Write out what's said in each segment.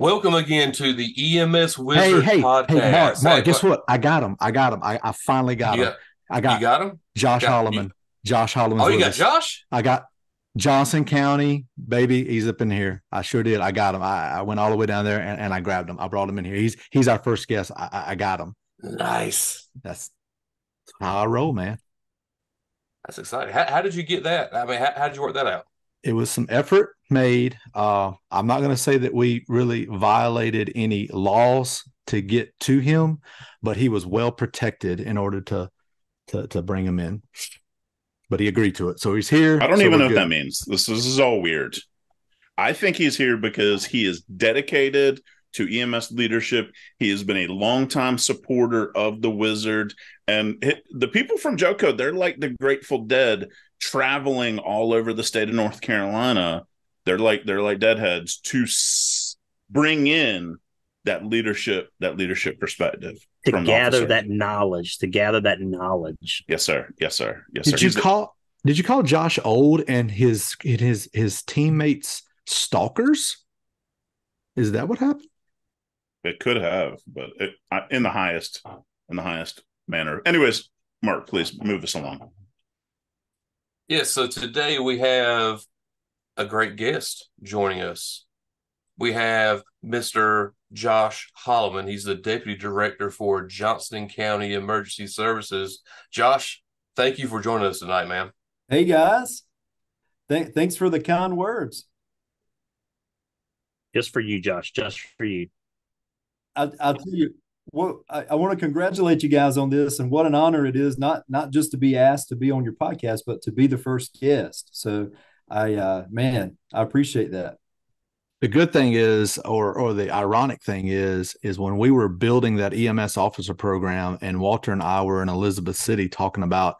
Welcome again to the EMS Hey, Wizard hey, hey, Mark, podcast. Mark, guess what? I got him. I finally got You him. got I you got got him? Josh Got you? Holloman. Josh Oh, Holloman's you with got us. Josh? I got Johnston County, baby. He's up in here. I sure did. I got him. I went all the way down there and I grabbed him. I brought him in here. He's our first guest. I got him. Nice. That's how I roll, man. That's exciting. How did you get that? I mean, how did you work that out? It was some effort made. I'm not going to say that we really violated any laws to get to him, but he was well protected in order to bring him in. But he agreed to it, so he's I here. don't So even we're know what that good. means. This is all weird. I think he's here because he is dedicated to EMS leadership. He has been a longtime supporter of the Wizard, and the people from JoCo, they're like the Grateful Dead, traveling all over the state of North Carolina. They're like deadheads to bring in that leadership perspective to from the gather officer. that knowledge, to gather that knowledge. Yes, sir. Yes, sir. Yes, sir. Did you call? Did you call Josh old and his teammates stalkers? Is that what happened? It could have, but in the highest manner. Anyways, Mark, please move us along. Yes, so today we have a great guest joining us. We have Mr. Josh Holloman. He's the Deputy Director for Johnston County Emergency Services. Josh, thank you for joining us tonight, man. Hey guys, thanks for the kind words. Just for you, Josh, just for you. I'll tell you what, I want to congratulate you guys on this, and what an honor it is, not just to be asked to be on your podcast, but to be the first guest. So man, I appreciate that. The good thing is, or the ironic thing is when we were building that EMS officer program, and Walter and I were in Elizabeth City talking about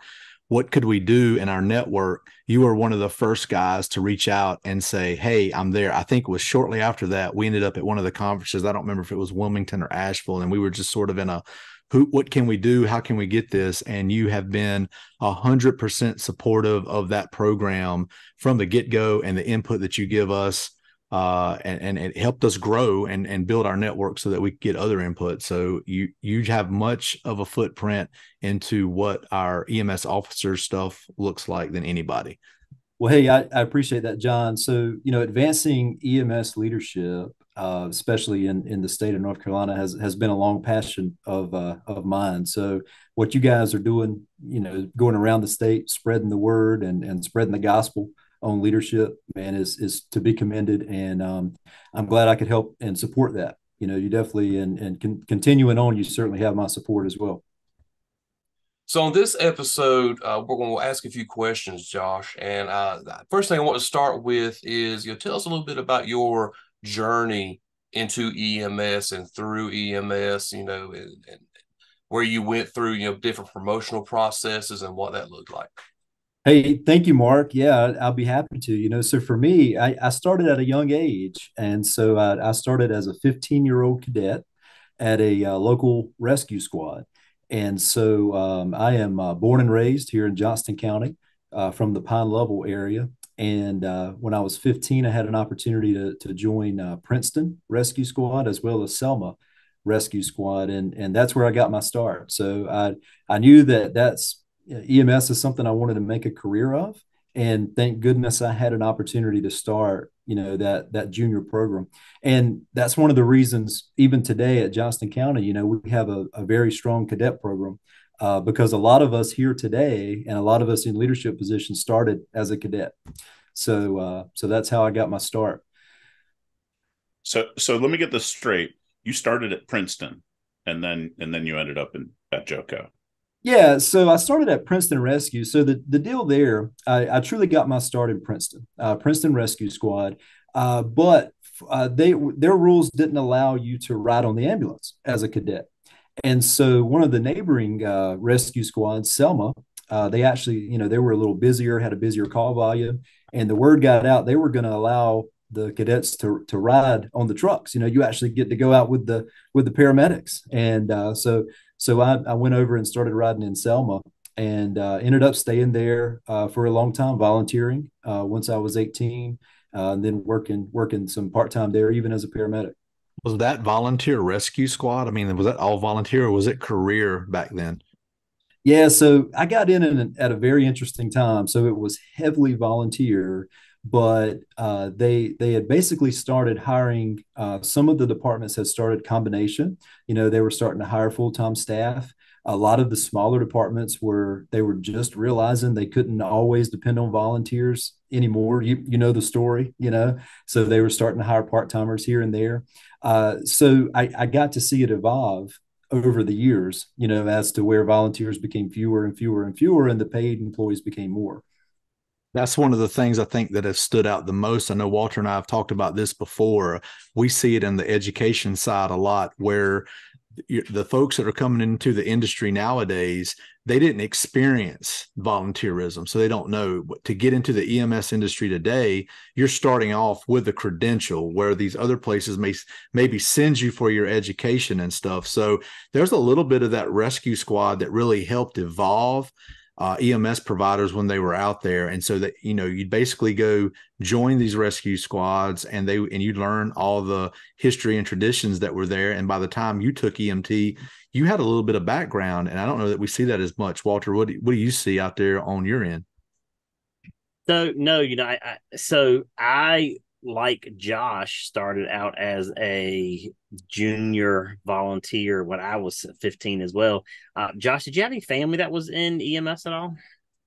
what could we do in our network, you were one of the first guys to reach out and say, hey, I'm there. I think it was shortly after that we ended up at one of the conferences. I don't remember if it was Wilmington or Asheville, and we were just sort of in a what can we do, how can we get this, and you have been 100% supportive of that program from the get-go, and the input that you give us, and it helped us grow and build our network so that we could get other input. So you have much of a footprint into what our EMS officer stuff looks like than anybody. Well, hey, I appreciate that, John. So, advancing EMS leadership, especially in the state of North Carolina, has been a long passion of mine. So, what you guys are doing, going around the state, spreading the word and spreading the gospel on leadership, man, is to be commended. And I'm glad I could help and support that. You definitely, and continuing on, you certainly have my support as well. So on this episode, we're going to ask a few questions, Josh. And first thing I want to start with is, tell us a little bit about your journey into EMS and through EMS, and where you went through, different promotional processes and what that looked like. Hey, thank you, Mark. Yeah, I'll be happy to. So for me, I started at a young age. And so I started as a 15-year-old cadet at a local rescue squad. And so I am born and raised here in Johnston County, from the Pine Level area. And when I was 15, I had an opportunity to join Princeton Rescue Squad as well as Selma Rescue Squad. And that's where I got my start. So I knew that's EMS is something I wanted to make a career of. And thank goodness I had an opportunity to start, that junior program. And that's one of the reasons, even today at Johnston County, we have a very strong cadet program, because a lot of us here today and a lot of us in leadership positions started as a cadet. So that's how I got my start. So let me get this straight. You started at Princeton, and then you ended up at JoCo. Yeah, so I started at Princeton Rescue. So the deal there, I truly got my start in Princeton, Princeton Rescue Squad, but their rules didn't allow you to ride on the ambulance as a cadet. And so one of the neighboring rescue squads, Selma, they actually, they were a little busier, had a busier call volume, and the word got out they were going to allow the cadets to ride on the trucks. You actually get to go out with the paramedics, and so I went over and started riding in Selma, and ended up staying there for a long time, volunteering once I was 18, and then working some part time there, even as a paramedic. Was that volunteer rescue squad? I mean, was that all volunteer or was it career back then? Yeah, so I got at a very interesting time. So it was heavily volunteer, but they had basically started hiring. Some of the departments had started combination. They were starting to hire full-time staff. A lot of the smaller departments they were just realizing they couldn't always depend on volunteers anymore. You know the story, so they were starting to hire part-timers here and there. So I got to see it evolve over the years, as to where volunteers became fewer and fewer and fewer, and the paid employees became more. That's one of the things I think that has stood out the most. I know Walter and I have talked about this before. We see it in the education side a lot, where the folks that are coming into the industry nowadays, they didn't experience volunteerism, so they don't know. To get into the EMS industry today, you're starting off with a credential, where these other places maybe send you for your education and stuff. So there's a little bit of that rescue squad that really helped evolve EMS providers when they were out there. And so that, you'd basically go join these rescue squads, and you learn all the history and traditions that were there. And by the time you took EMT, you had a little bit of background. And I don't know that we see that as much. Walter, what do you see out there on your end? So no, I like Josh started out as a junior volunteer when I was 15 as well. Josh, did you have any family that was in EMS at all?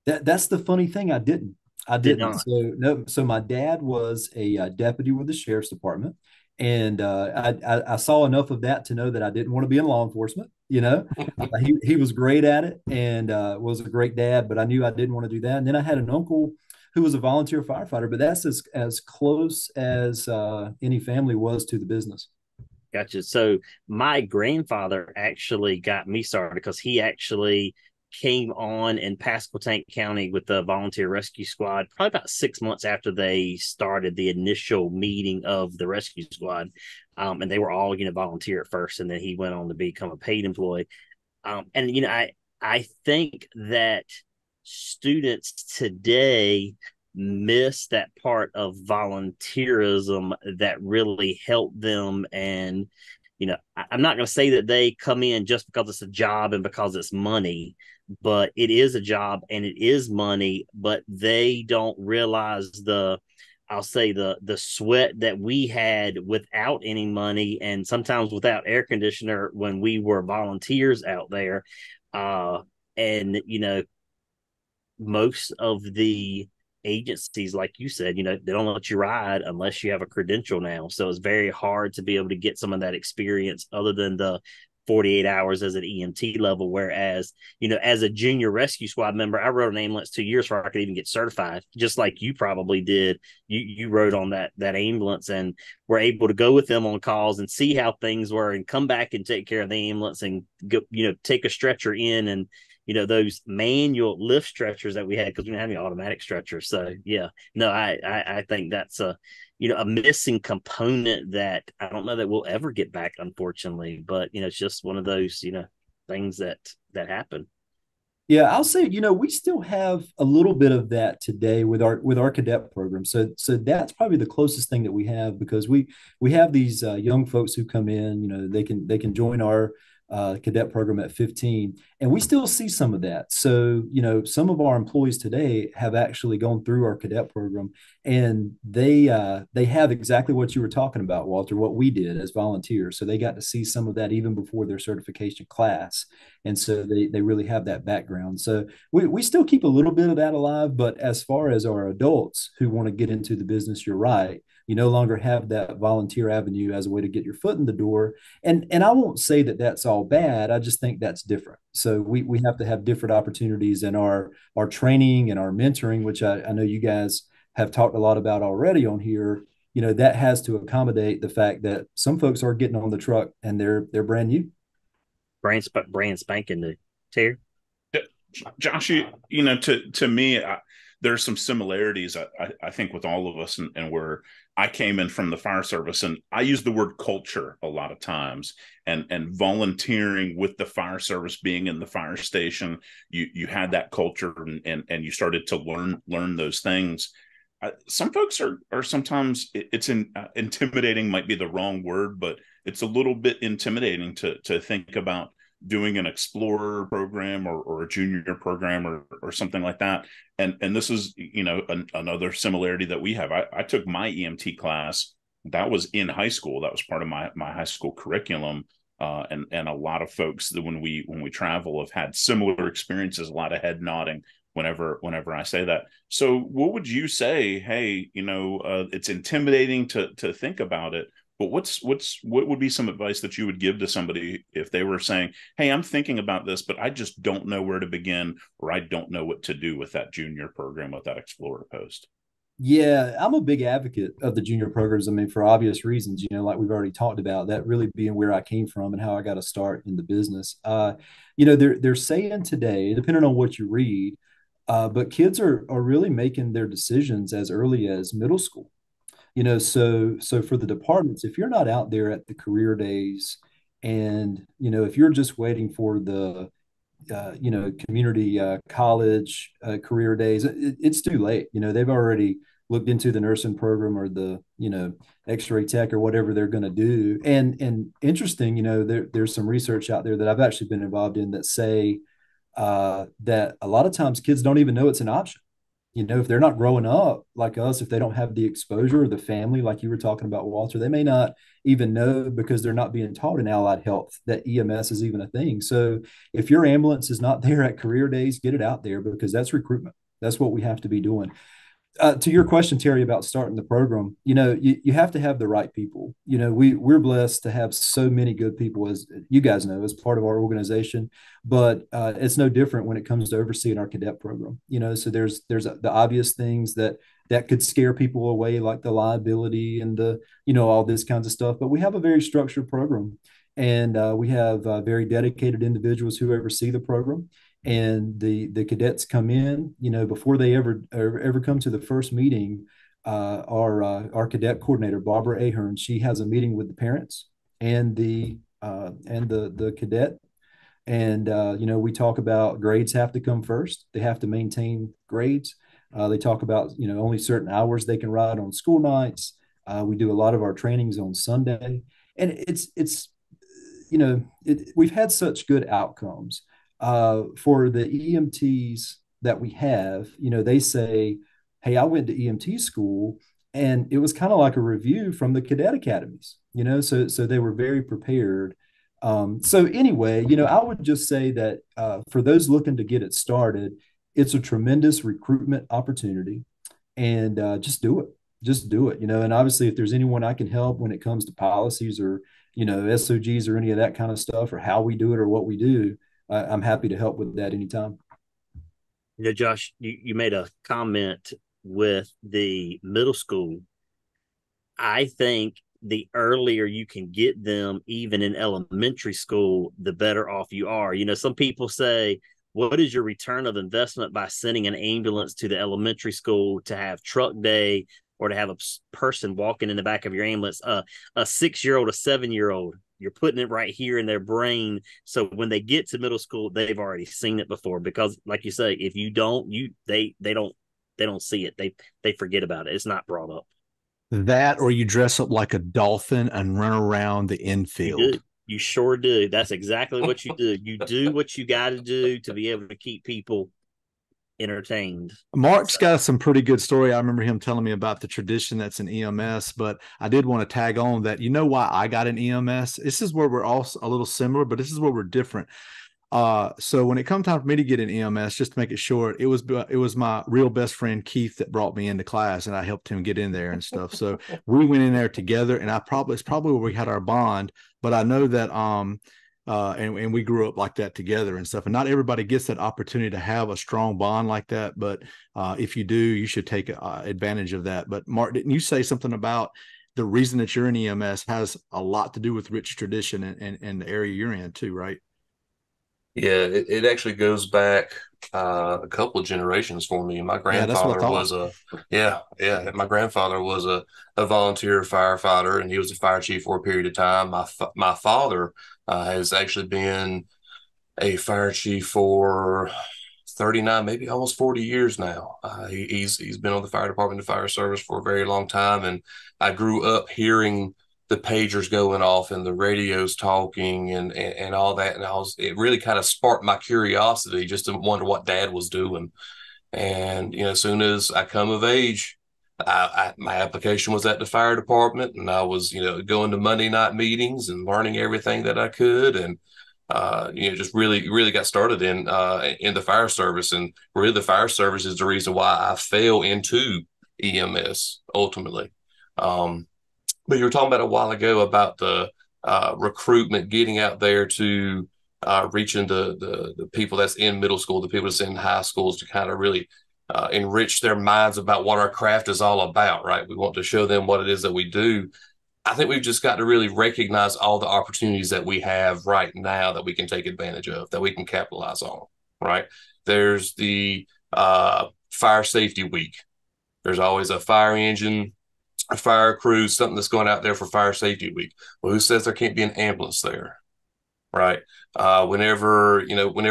That's the funny thing. I didn't. I Did didn't. not. So no. So my dad was a deputy with the sheriff's department, and I saw enough of that to know that I didn't want to be in law enforcement. He was great at it and was a great dad, but I knew I didn't want to do that. And then I had an uncle who was a volunteer firefighter, but that's as close as any family was to the business. Gotcha. So my grandfather actually got me started because he actually came on in Pasquotank County with the volunteer rescue squad probably about 6 months after they started the initial meeting of the rescue squad. And they were all, volunteer at first, and then he went on to become a paid employee. And I think that students today miss that part of volunteerism that really helped them. And I'm not going to say that they come in just because it's a job and because it's money, but it is a job and it is money. But they don't realize I'll say the sweat that we had without any money, and sometimes without air conditioner when we were volunteers out there. And most of the agencies, like you said, they don't let you ride unless you have a credential now. So it's very hard to be able to get some of that experience other than the 48 hours as an EMT level. Whereas, as a junior rescue squad member, I rode an ambulance 2 years before I could even get certified, just like you probably did. You rode on that ambulance and were able to go with them on calls and see how things were and come back and take care of the ambulance and go, take a stretcher in and those manual lift stretchers that we had, because we didn't have any automatic stretchers. So yeah, no, I think that's a missing component that I don't know that we'll ever get back, unfortunately. But it's just one of those things that happen. Yeah, I'll say, we still have a little bit of that today with our cadet program. So that's probably the closest thing that we have, because we have these young folks who come in. They can join our cadet program at 15, and we still see some of that. So some of our employees today have actually gone through our cadet program, and they have exactly what you were talking about, Walter, what we did as volunteers. So they got to see some of that even before their certification class, and so they really have that background. So we still keep a little bit of that alive. But as far as our adults who want to get into the business, you're right, you no longer have that volunteer avenue as a way to get your foot in the door. And I won't say that that's all bad. I just think that's different. So we have to have different opportunities in our training and our mentoring, which I know you guys have talked a lot about already on here. That has to accommodate the fact that some folks are getting on the truck and they're brand new. Brand spanking new. Terry? Josh, to me, there's some similarities, I think, with all of us, and where I came in from the fire service, and I use the word culture a lot of times, and volunteering with the fire service, being in the fire station, you had that culture, and you started to learn those things. some folks are sometimes intimidating might be the wrong word, but it's a little bit intimidating to think about doing an explorer program or a junior program or something like that. And this is, another similarity that we have. I took my EMT class. That was in high school. That was part of my high school curriculum. And a lot of folks that when we travel have had similar experiences, a lot of head nodding whenever I say that. So what would you say? Hey, it's intimidating to think about it, but what would be some advice that you would give to somebody if they were saying, hey, I'm thinking about this, but I just don't know where to begin, or I don't know what to do with that junior program, with that Explorer post? Yeah, I'm a big advocate of the junior programs. I mean, for obvious reasons, like we've already talked about, that really being where I came from and how I got to start in the business. They're saying today, depending on what you read, but kids are really making their decisions as early as middle school. So for the departments, if you're not out there at the career days, and if you're just waiting for the community college career days, it's too late. They've already looked into the nursing program or the X-ray tech or whatever they're going to do. And interesting, there's some research out there that I've actually been involved in that say that a lot of times kids don't even know it's an option. If they're not growing up like us, if they don't have the exposure or the family, like you were talking about, Walter, they may not even know, because they're not being taught in allied health, that EMS is even a thing. So if your ambulance is not there at career days, get it out there, because that's recruitment. That's what we have to be doing. To your question, Terry, about starting the program, you have to have the right people. We're blessed to have so many good people, as you guys know, as part of our organization. But it's no different when it comes to overseeing our cadet program. So there's the obvious things that could scare people away, like the liability and the all this kinds of stuff. But we have a very structured program, and we have very dedicated individuals who oversee the program. And the cadets come in, before they ever come to the first meeting. Our cadet coordinator, Barbara Ahern, she has a meeting with the parents and the cadet. And we talk about grades have to come first. They have to maintain grades. They talk about only certain hours they can ride on school nights. We do a lot of our trainings on Sunday, and we've had such good outcomes. For the EMTs that we have, they say, hey, I went to EMT school, and it was kind of like a review from the cadet academies, so they were very prepared. So anyway, I would just say that for those looking to get it started, it's a tremendous recruitment opportunity, and just do it. And obviously, if there's anyone I can help when it comes to policies or SOGs or any of that kind of stuff, or how we do it or what we do, I'm happy to help with that anytime. Josh, you made a comment with the middle school. I think the earlier you can get them, even in elementary school, the better off you are. Some people say, what is your return of investment by sending an ambulance to the elementary school to have truck day, or to have a person walking in the back of your ambulance, a 6-year-old, a 7-year-old? You're putting it right here in their brain. So when they get to middle school, they've already seen it before, because like you say, if you don't, they don't see it. They forget about it. It's not brought up. That, or you dress up like a dolphin and run around the infield. You sure do. That's exactly what you do. You do what you got to do to be able to keep people entertained. Mark's got some pretty good story. I remember him telling me about the tradition that's in EMS, but I did want to tag on that. Why I got an EMS? This is where we're all a little similar, but this is where we're different. So when it come time for me to get an EMS, just to make it short, it was my real best friend Keith that brought me into class, and I helped him get in there and stuff. So we went in there together, and it's probably where we had our bond. But I know that and we grew up like that together and stuff. And not everybody gets that opportunity to have a strong bond like that. But if you do, you should take advantage of that. But Mark, didn't you say something about the reason that you're in EMS has a lot to do with rich tradition and the area you're in too, right? Yeah, it actually goes back a couple of generations for me. My grandfather was my grandfather was a volunteer firefighter, and he was a fire chief for a period of time. My father has actually been a fire chief for 39, maybe almost 40 years now. He's been on the fire department, the fire service for a very long time. And I grew up hearing the pagers going off and the radios talking and all that. And it really kind of sparked my curiosity just to wonder what Dad was doing. And, as soon as I come of age, my application was at the fire department, and I was, going to Monday night meetings and learning everything that I could. And, just really got started in the fire service. And really the fire service is the reason why I fell into EMS ultimately. But you were talking about a while ago about the recruitment, getting out there to reaching the people that's in middle school, the people that's in high schools, to kind of really enrich their minds about what our craft is all about, right? We want to show them what it is that we do. I think we've just got to really recognize all the opportunities that we have right now that we can take advantage of, that we can capitalize on, right? There's the fire safety week. There's always a fire engine, a fire crew, something that's going out there for fire safety week. Well, who says there can't be an ambulance there, right? Whenever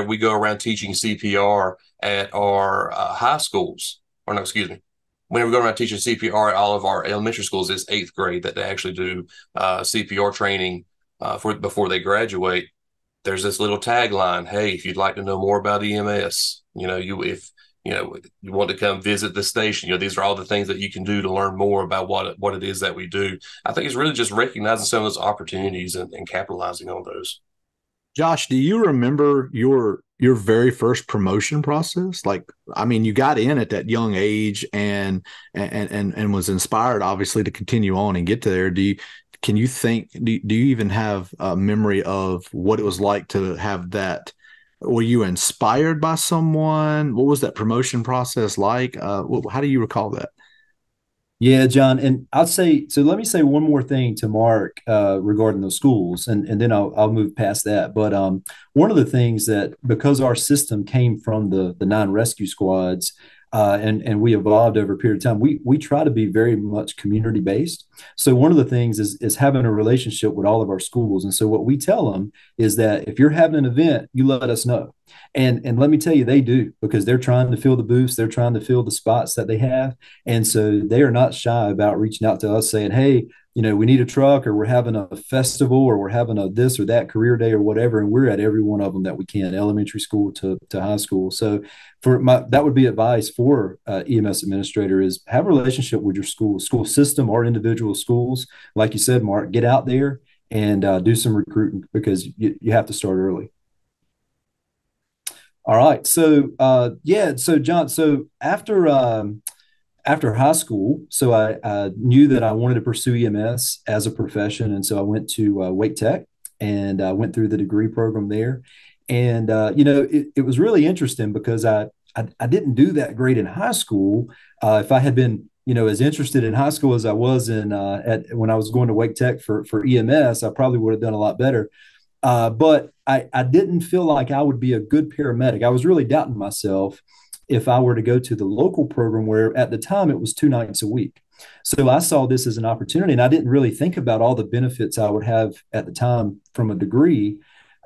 we go around teaching CPR at our high schools, or no, excuse me, whenever we go around teaching CPR at all of our elementary schools, it's 8th grade that they actually do CPR training before they graduate. There's this little tagline: "Hey, if you'd like to know more about EMS, if you want to come visit the station, these are all the things that you can do to learn more about what it is that we do." I think it's really just recognizing some of those opportunities and capitalizing on those. Josh, do you remember your very first promotion process? Like, I mean, you got in at that young age and was inspired, obviously, to continue on and get to there. Do you even have a memory of what it was like to have that? Were you inspired by someone? What was that promotion process like? How do you recall that? Yeah, John, and I'd say so. Let me say one more thing to Mark regarding the schools, and then I'll move past that. But one of the things that, because our system came from the 9 rescue squads, and we evolved over a period of time, we try to be very much community based. So one of the things is having a relationship with all of our schools, and so what we tell them is that if you're having an event, you let us know. And let me tell you, they do, because they're trying to fill the booths, they're trying to fill the spots that they have. And so they are not shy about reaching out to us saying, "Hey, we need a truck, or we're having a festival, or we're having a this or that career day or whatever." And we're at every one of them that we can, elementary school to high school. So that would be advice for EMS administrator, is have a relationship with your school system or individual schools. Like you said, Mark, get out there and do some recruiting, because you have to start early. All right. So, So John, so after high school, so I knew that I wanted to pursue EMS as a profession. And so I went to Wake Tech, and I went through the degree program there. And, it was really interesting, because I didn't do that great in high school. If I had been, as interested in high school as I was when I was going to Wake Tech for EMS, I probably would have done a lot better. But I didn't feel like I would be a good paramedic. I was really doubting myself if I were to go to the local program, where at the time it was 2 nights a week. So I saw this as an opportunity, and I didn't really think about all the benefits I would have at the time from a degree.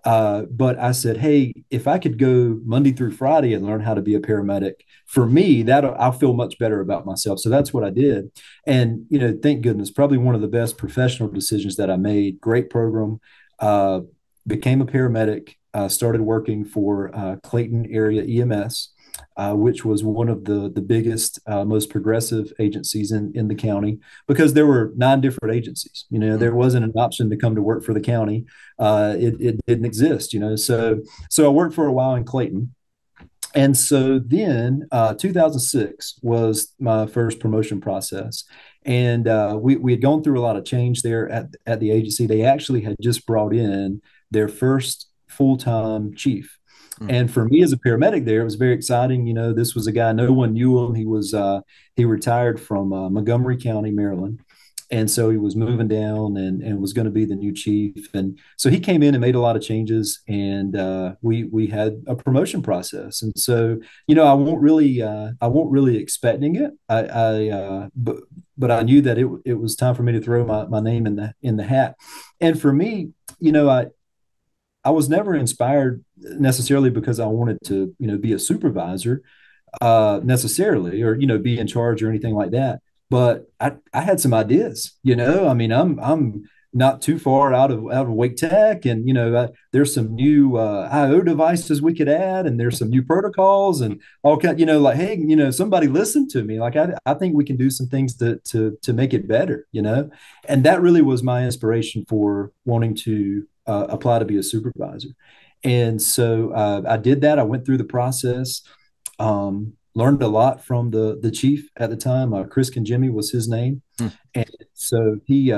But I said, hey, if I could go Monday through Friday and learn how to be a paramedic, for me, I'll feel much better about myself. So that's what I did. And, thank goodness, probably one of the best professional decisions that I made. Great program. Became a paramedic, started working for Clayton area EMS, which was one of the biggest, most progressive agencies in the county, because there were 9 different agencies. There wasn't an option to come to work for the county. It didn't exist, So I worked for a while in Clayton. And so then 2006 was my first promotion process. And we had gone through a lot of change there at the agency. They actually had just brought in their first full-time chief. And for me as a paramedic there, it was very exciting. This was a guy, no one knew him. He retired from Montgomery County, Maryland. And so he was moving down and was going to be the new chief. And so he came in and made a lot of changes, and we had a promotion process. And so, I won't really expecting it. But I knew that it was time for me to throw my name in the hat. And for me, I was never inspired necessarily because I wanted to, be a supervisor necessarily, or, be in charge or anything like that. But I had some ideas, I mean, I'm not too far out of Wake Tech, and there's some new IO devices we could add, and there's some new protocols and all kind. Like, hey, somebody listen to me. Like, I think we can do some things to make it better. And that really was my inspiration for wanting to apply to be a supervisor. And so I did that. I went through the process. Learned a lot from the chief at the time. Chris Jimmy was his name, and so he,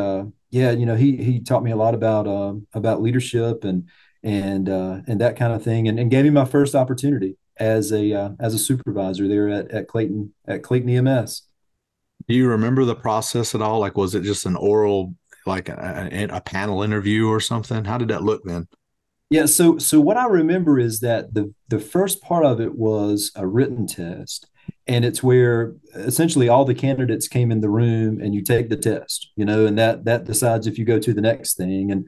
he taught me a lot about leadership and that kind of thing, and gave me my first opportunity as a supervisor there at Clayton EMS. Do you remember the process at all? Like, was it just an oral, like a panel interview or something? How did that look then? Yeah, so what I remember is that the first part of it was a written test, and it's where essentially all the candidates came in the room and you take the test, and that decides if you go to the next thing. And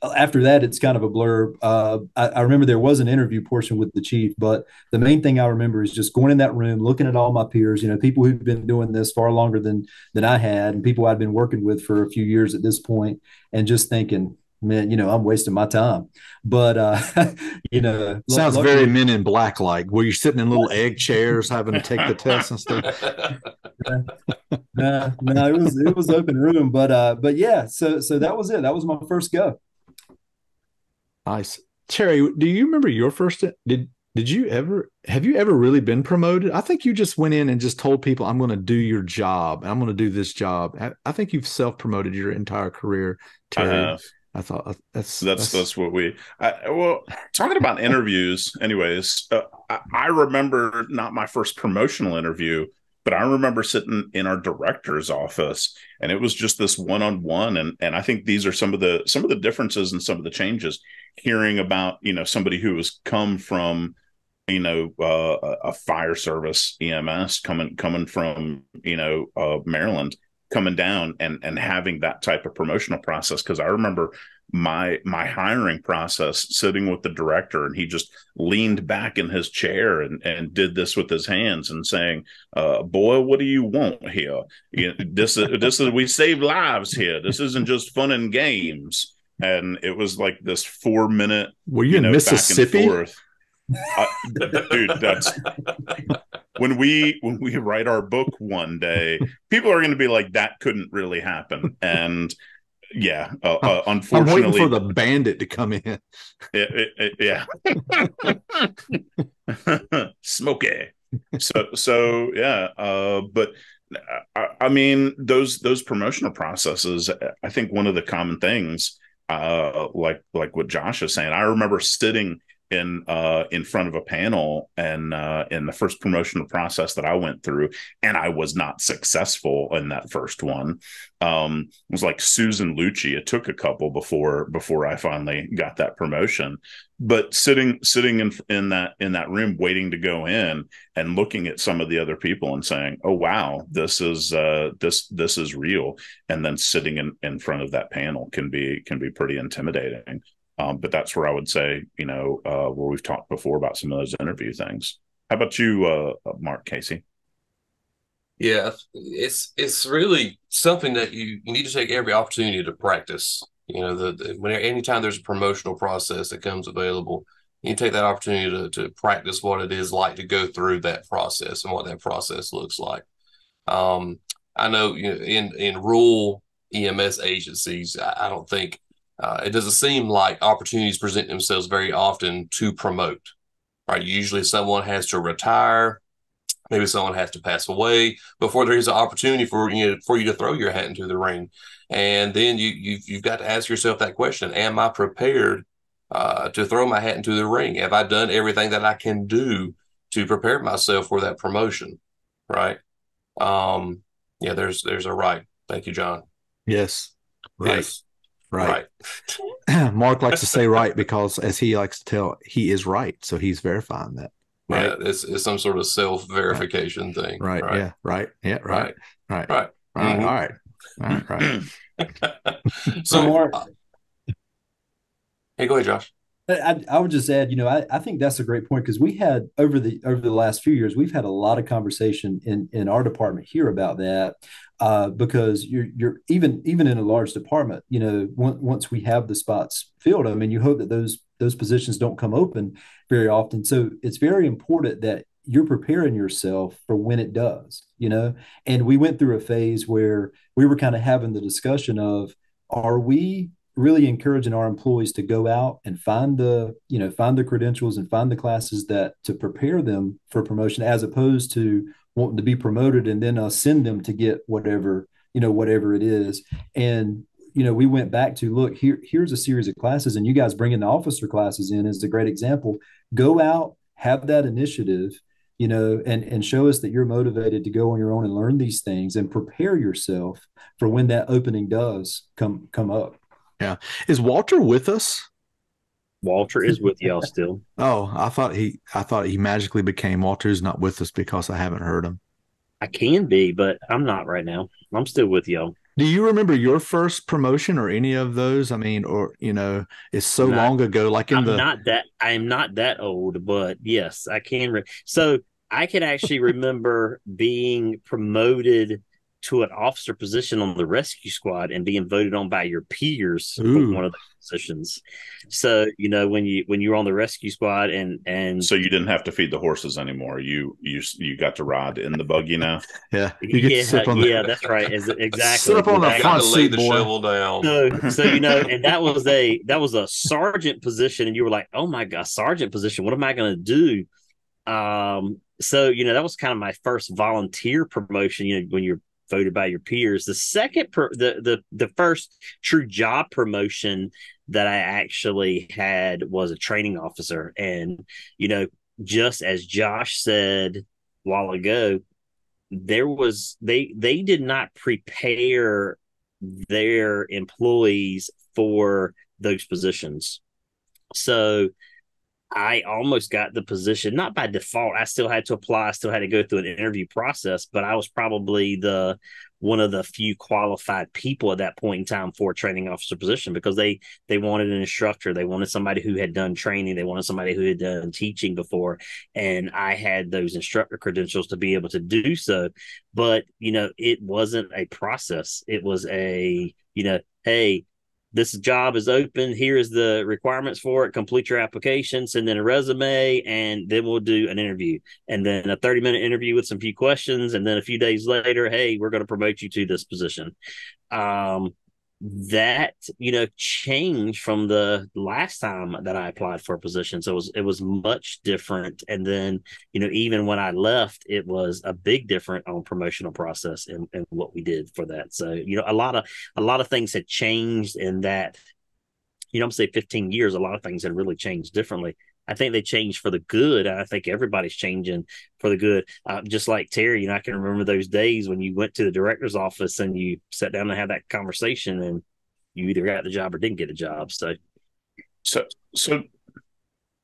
after that, it's kind of a blur. I remember there was an interview portion with the chief, but the main thing I remember is just going in that room, looking at all my peers, people who've been doing this far longer than I had, and people I'd been working with for a few years at this point, and just thinking, man, I'm wasting my time. But sounds very Men in Black like, where you're sitting in little egg chairs having to take the test and stuff. No, it was open room, but yeah, so that was it. That was my first go. Nice. Terry, do you remember your first? Have you ever really been promoted? I think you just went in and just told people, I'm going to do your job, and I'm going to do this job. I think you've self-promoted your entire career, Terry. I thought that's what well, talking about interviews anyways, I remember not my first promotional interview, but I remember sitting in our director's office, and it was just this one-on-one. And I think these are some of the differences and some of the changes, hearing about, somebody who has come from, a fire service EMS coming from, Maryland, coming down and having that type of promotional process. Because I remember my hiring process, sitting with the director, and he just leaned back in his chair and did this with his hands and saying, boy, what do you want here? This is we save lives here. This isn't just fun and games. And it was like this 4-minute, were you in Mississippi? Back and forth. Dude, that's when we write our book one day, people are going to be like, that couldn't really happen. And yeah, unfortunately, I'm waiting for the bandit to come in. Yeah. Smoky. So yeah. But I mean, those promotional processes, I think one of the common things, like what Josh is saying, I remember sitting in front of a panel and in the first promotional process that I went through, and I was not successful in that first one. It was like Susan Lucci. It took a couple before I finally got that promotion. But sitting in that room, waiting to go in and looking at some of the other people and saying, "Oh wow, this is real," and then sitting in front of that panel can be pretty intimidating. But that's where I would say, where we've talked before about some of those interview things. How about you, Mark Casey? Yeah, it's really something that you need to take every opportunity to practice. Anytime there's a promotional process that comes available, you take that opportunity to practice what it is like to go through that process and what that process looks like. I know, in rural EMS agencies, I don't think it doesn't seem like opportunities present themselves very often to promote. Right? Usually, someone has to retire. Maybe someone has to pass away before there is an opportunity for you to throw your hat into the ring. And then you've got to ask yourself that question: am I prepared to throw my hat into the ring? Have I done everything that I can do to prepare myself for that promotion? Right? Yeah. There's a right. Thank you, John. Yes. Right. Yes. Right. Mark likes to say right because, as he likes to tell, he is right. So he's verifying that. Right. Yeah, it's some sort of self-verification thing. Right. Yeah. Right. Yeah. Right. Right. Right. Mm-hmm. All right. All right. So, hey, go ahead, Josh. I would just add, I think that's a great point because we had over the last few years, we've had a lot of conversation in our department here about that, because you're even in a large department, once we have the spots filled, I mean, you hope that those positions don't come open very often. So it's very important that you're preparing yourself for when it does. And we went through a phase where we were kind of having the discussion of, are we really encouraging our employees to go out and find the credentials and find the classes that to prepare them for promotion, as opposed to wanting to be promoted and then send them to get whatever it is. And we went back to, look, here's a series of classes, and you guys bringing the officer classes in is a great example. Go out, have that initiative, and show us that you're motivated to go on your own and learn these things and prepare yourself for when that opening does come up. Yeah. Is Walter with us? Walter is with y'all still. Oh, I thought he magically became. Walter's not with us because I haven't heard him. I can be, but I'm not right now. I'm still with y'all. Do you remember your first promotion or any of those? I mean, or it's so long ago. Like I am not that old, but yes, I can. So I can actually remember being promoted to an officer position on the rescue squad and being voted on by your peers for one of those positions. So when you're on the rescue squad and so you didn't have to feed the horses anymore. You got to ride in the buggy now. Yeah, that's right. Exactly. Sit up on the front seat, the shovel down. So and that was a sergeant position, and you were like, oh my god, sergeant position. What am I going to do? So that was kind of my first volunteer promotion. When you're voted by your peers. The second, the first true job promotion that I actually had was a training officer. And, just as Josh said a while ago, they did not prepare their employees for those positions. So I almost got the position, not by default. I still had to apply. I still had to go through an interview process, but I was probably one of the few qualified people at that point in time for a training officer position, because they wanted an instructor. They wanted somebody who had done training. They wanted somebody who had done teaching before. And I had those instructor credentials to be able to do so. But, it wasn't a process. It was hey, this job is open. Here is the requirements for it. Complete your application, send in a resume, and then we'll do an interview. And then a 30-minute interview with some few questions. And then a few days later, hey, we're going to promote you to this position. That, changed from the last time that I applied for a position. So it was much different. And then, even when I left, it was a big different on promotional process and what we did for that. So, a lot of things had changed in that, I'm say 15 years, a lot of things had really changed differently. I think they changed for the good. I think everybody's changing for the good. Just like Terry, I can remember those days when you went to the director's office and you sat down and had that conversation, and you either got the job or didn't get a job. So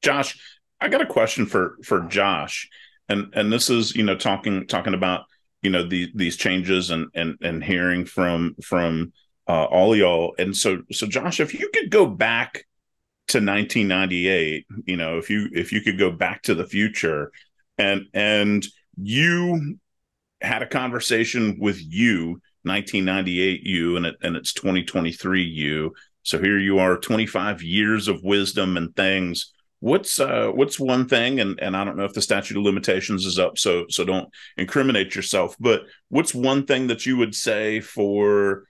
Josh, I got a question for Josh, and this is talking about these changes and hearing from all y'all. And so Josh, if you could go back to 1998, if you could go back to the future and you had a conversation with 1998 you, and it's 2023 you. So here you are, 25 years of wisdom and things. What's one thing, and I don't know if the statute of limitations is up, so don't incriminate yourself, but what's one thing that you would say for,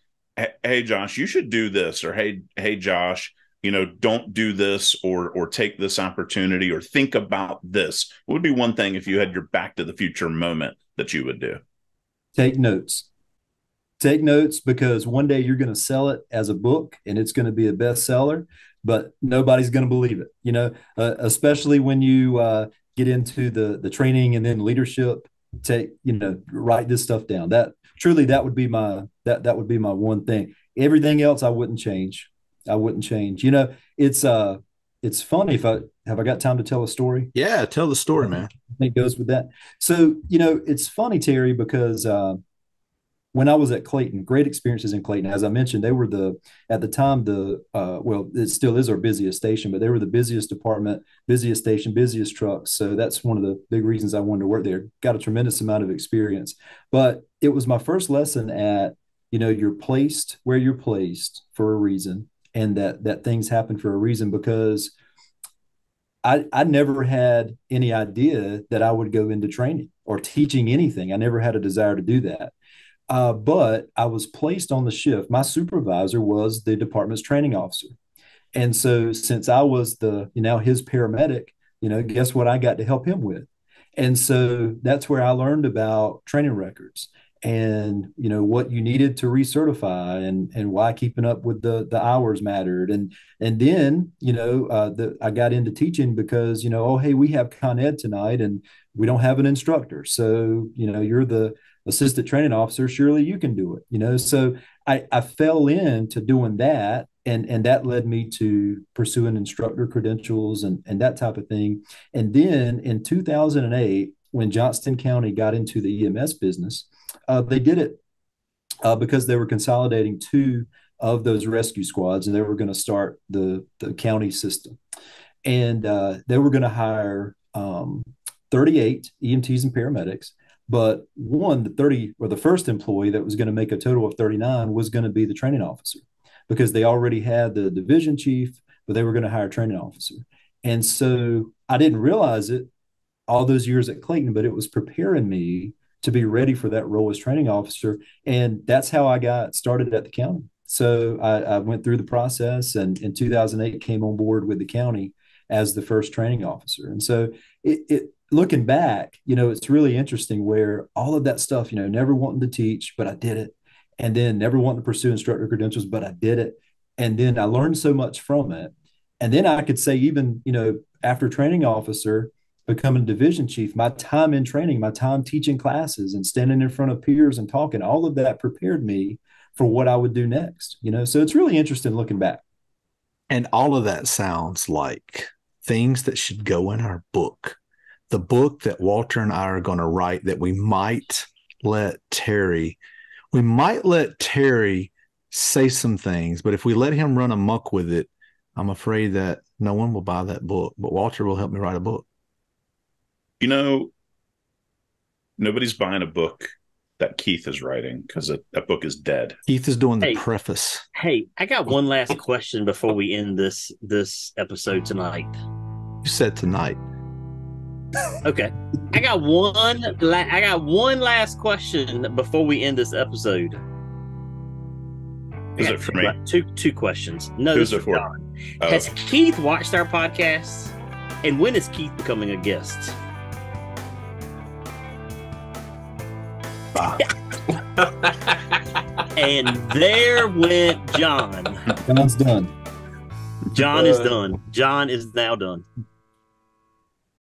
hey Josh, you should do this, or hey Josh, don't do this, or take this opportunity, or think about this? What would be one thing if you had your back to the future moment that you would do? Take notes. Take notes, because one day you're going to sell it as a book and it's going to be a bestseller, but nobody's going to believe it, especially when you get into the training and then leadership. Write this stuff down. That would be my one thing. Everything else I wouldn't change. It's funny. Have I got time to tell a story? Yeah, tell the story, man. I think it goes with that. So, it's funny, Terry, because when I was at Clayton, great experiences in Clayton. As I mentioned, they were at the time, well, it still is our busiest station, but they were the busiest department, busiest station, busiest trucks. So that's one of the big reasons I wanted to work there. Got a tremendous amount of experience. But it was my first lesson at, you're placed where you're placed for a reason, and that things happen for a reason, because I never had any idea that I would go into training or teaching anything. I never had a desire to do that. But I was placed on the shift. My supervisor was the department's training officer. And so since I was his paramedic, guess what I got to help him with? And so that's where I learned about training records and, what you needed to recertify and why keeping up with the hours mattered. And then, I got into teaching because, oh, hey, we have Con Ed tonight and we don't have an instructor. So, you're the assistant training officer, surely you can do it, so I fell into doing that, and that led me to pursuing instructor credentials and that type of thing. And then in 2008, when Johnston County got into the EMS business, they did it because they were consolidating 2 of those rescue squads, and they were going to start the county system, and they were going to hire 38 EMTs and paramedics. But the first employee that was going to make a total of 39 was going to be the training officer, because they already had the division chief, but they were going to hire a training officer. And so I didn't realize it all those years at Clayton, but it was preparing me to be ready for that role as training officer. And that's how I got started at the county. So I went through the process, and in 2008 came on board with the county as the first training officer. And so looking back, it's really interesting where all of that stuff, never wanting to teach, but I did it. And then never wanting to pursue instructor credentials, but I did it. And then I learned so much from it. And then I could say, even, after training officer, becoming division chief, my time in training, my time teaching classes and standing in front of peers and talking, all of that prepared me for what I would do next, so it's really interesting looking back. And all of that sounds like things that should go in our book. The book that Walter and I are going to write, that we might let Terry say some things, but if we let him run amok with it, I'm afraid that no one will buy that book, but Walter will help me write a book. Nobody's buying a book that Keith is writing, because that book is dead. Keith is doing the preface. Hey, I got one last question before we end this episode tonight. You said tonight. Okay. I got one last question before we end this episode. Is it for me? Two questions. No, who's this it for? John. Has Keith watched our podcast? And when is Keith becoming a guest? And there went John. John's done. John is done. John is now done.